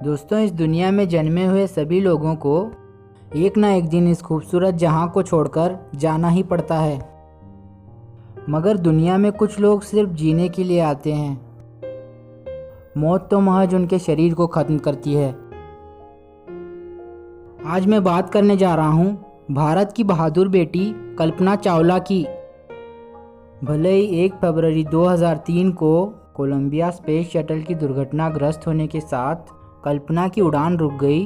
दोस्तों, इस दुनिया में जन्मे हुए सभी लोगों को एक ना एक दिन इस खूबसूरत जहां को छोड़कर जाना ही पड़ता है। मगर दुनिया में कुछ लोग सिर्फ जीने के लिए आते हैं। मौत तो महज उनके शरीर को खत्म करती है। आज मैं बात करने जा रहा हूँ भारत की बहादुर बेटी कल्पना चावला की। भले ही 1 फरवरी 2003 को कोलंबिया स्पेस शटल की दुर्घटनाग्रस्त होने के साथ कल्पना की उड़ान रुक गई,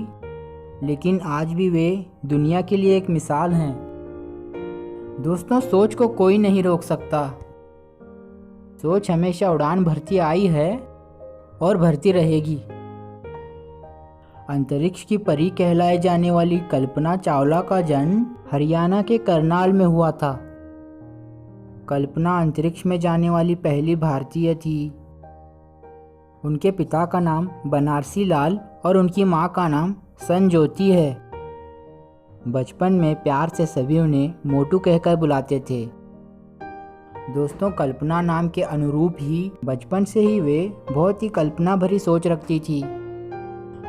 लेकिन आज भी वे दुनिया के लिए एक मिसाल हैं। दोस्तों, सोच को कोई नहीं रोक सकता। सोच हमेशा उड़ान भरती आई है और भरती रहेगी। अंतरिक्ष की परी कहलाए जाने वाली कल्पना चावला का जन्म हरियाणा के करनाल में हुआ था। कल्पना अंतरिक्ष में जाने वाली पहली भारतीय थी। उनके पिता का नाम बनारसी लाल और उनकी मां का नाम संज्योति है। बचपन में प्यार से सभी उन्हें मोटू कहकर बुलाते थे। दोस्तों, कल्पना नाम के अनुरूप ही बचपन से ही वे बहुत ही कल्पना भरी सोच रखती थी।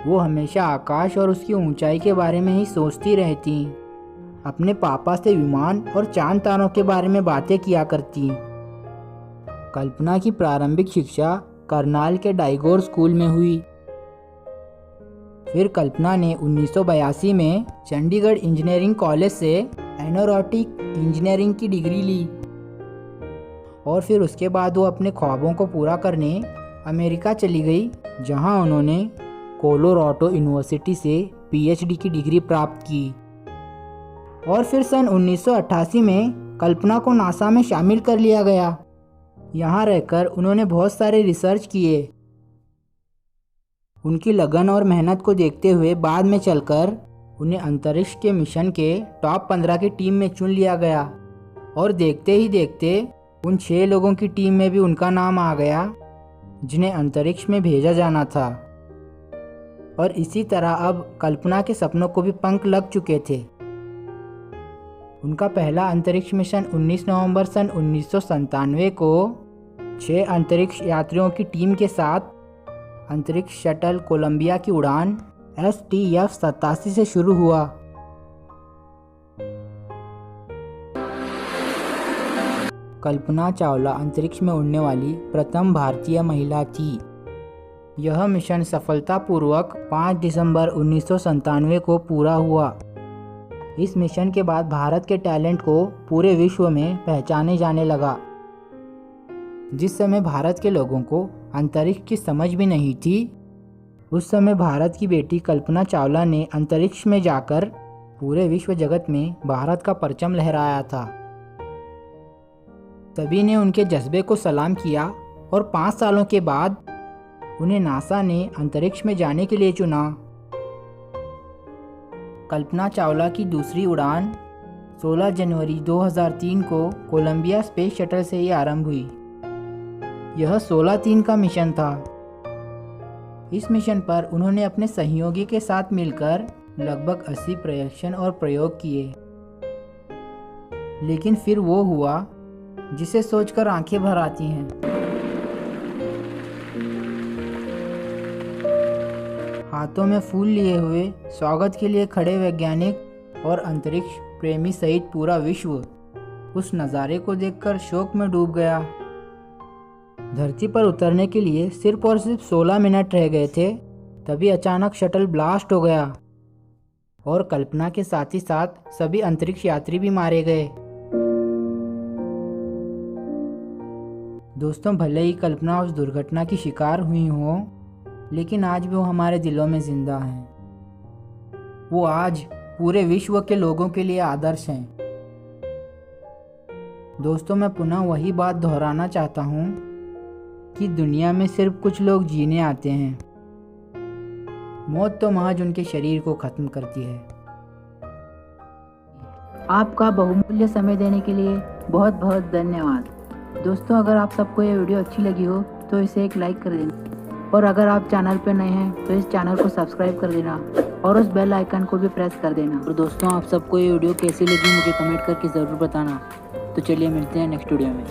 वो हमेशा आकाश और उसकी ऊंचाई के बारे में ही सोचती रहती। अपने पापा से विमान और चांद तारों के बारे में बातें किया करती। कल्पना की प्रारंभिक शिक्षा करनाल के डाइगोर स्कूल में हुई। फिर कल्पना ने 1982 में चंडीगढ़ इंजीनियरिंग कॉलेज से एरोनॉटिक इंजीनियरिंग की डिग्री ली और फिर उसके बाद वो अपने ख्वाबों को पूरा करने अमेरिका चली गई, जहां उन्होंने कोलोराडो यूनिवर्सिटी से पीएचडी की डिग्री प्राप्त की। और फिर सन 1988 में कल्पना को नासा में शामिल कर लिया गया। यहाँ रहकर उन्होंने बहुत सारे रिसर्च किए। उनकी लगन और मेहनत को देखते हुए बाद में चलकर उन्हें अंतरिक्ष के मिशन के टॉप 15 की टीम में चुन लिया गया और देखते ही देखते उन 6 लोगों की टीम में भी उनका नाम आ गया जिन्हें अंतरिक्ष में भेजा जाना था। और इसी तरह अब कल्पना के सपनों को भी पंख लग चुके थे। उनका पहला अंतरिक्ष मिशन 19 नवंबर सन 1997 को 6 अंतरिक्ष यात्रियों की टीम के साथ अंतरिक्ष शटल कोलंबिया की उड़ान STF-87 से शुरू हुआ। कल्पना चावला अंतरिक्ष में उड़ने वाली प्रथम भारतीय महिला थी। यह मिशन सफलतापूर्वक 5 दिसंबर 1997 को पूरा हुआ। इस मिशन के बाद भारत के टैलेंट को पूरे विश्व में पहचाने जाने लगा। जिस समय भारत के लोगों को अंतरिक्ष की समझ भी नहीं थी, उस समय भारत की बेटी कल्पना चावला ने अंतरिक्ष में जाकर पूरे विश्व जगत में भारत का परचम लहराया था। सभी ने उनके जज्बे को सलाम किया और 5 सालों के बाद उन्हें नासा ने अंतरिक्ष में जाने के लिए चुना। कल्पना चावला की दूसरी उड़ान 16 जनवरी 2003 को कोलंबिया स्पेस शटल से ही आरंभ हुई। यह 16-3 का मिशन था। इस मिशन पर उन्होंने अपने सहयोगी के साथ मिलकर लगभग 80 परीक्षण और प्रयोग किए, लेकिन फिर वो हुआ जिसे सोचकर आंखें भर आती हैं। हाथों में फूल लिए हुए स्वागत के लिए खड़े वैज्ञानिक और अंतरिक्ष प्रेमी सहित पूरा विश्व उस नज़ारे को देखकर शोक में डूब गया। धरती पर उतरने के लिए सिर्फ और सिर्फ 16 मिनट रह गए थे, तभी अचानक शटल ब्लास्ट हो गया और कल्पना के साथ ही साथ सभी अंतरिक्ष यात्री भी मारे गए। दोस्तों, भले ही कल्पना उस दुर्घटना की शिकार हुई हो, लेकिन आज भी वो हमारे दिलों में जिंदा हैं। वो आज पूरे विश्व के लोगों के लिए आदर्श हैं। दोस्तों, मैं पुनः वही बात दोहराना चाहता हूँ कि दुनिया में सिर्फ कुछ लोग जीने आते हैं। मौत तो महज उनके शरीर को खत्म करती है। आपका बहुमूल्य समय देने के लिए बहुत बहुत धन्यवाद। दोस्तों, अगर आप सबको ये वीडियो अच्छी लगी हो तो इसे एक लाइक कर देना, और अगर आप चैनल पर नए हैं तो इस चैनल को सब्सक्राइब कर देना और उस बेल आइकन को भी प्रेस कर देना। और दोस्तों, आप सबको ये वीडियो कैसी लगी मुझे कमेंट करके ज़रूर बताना। तो चलिए मिलते हैं नेक्स्ट वीडियो में।